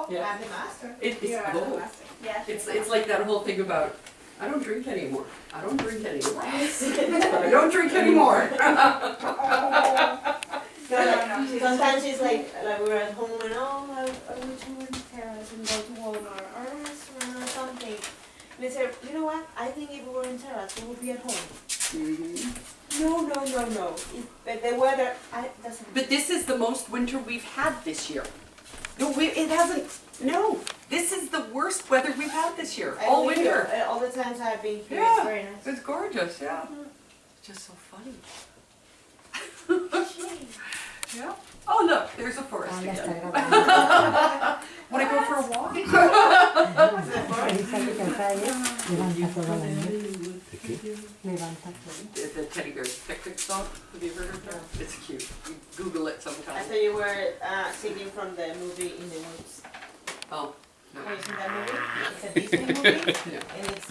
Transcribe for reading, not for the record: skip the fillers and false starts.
Oh, Yeah. I'm the master. It's You're the cool. master. Yeah. It's like that whole thing about, I don't drink anymore. I don't drink anymore. But I don't drink anymore. No. Sometimes she's like we're at home and I wish we were in Terrace and go to Walmart or a restaurant or something. And they say, you know what? I think if we were in Terrace, we would be at home. Mm-hmm. No. But the weather, doesn't. But this is the most winter we've had this year. No, it hasn't. No, this is the worst weather we've had this year. All winter. All the times I've been here, Yeah, it's very nice. it's gorgeous. Yeah, it's just so funny. Yeah. Oh look, there's a forest Ah, ya está again. grabando. Want to go for a walk? Revisa que te cae, levanta todo la nieve. Levanta todo. The teddy bear's picnic stop. Have you heard of that? It's cute. You Google it I sometime. thought you were singing from the movie In the Woods. Oh, no. Have you seen that movie? It's a Disney movie, No. and it's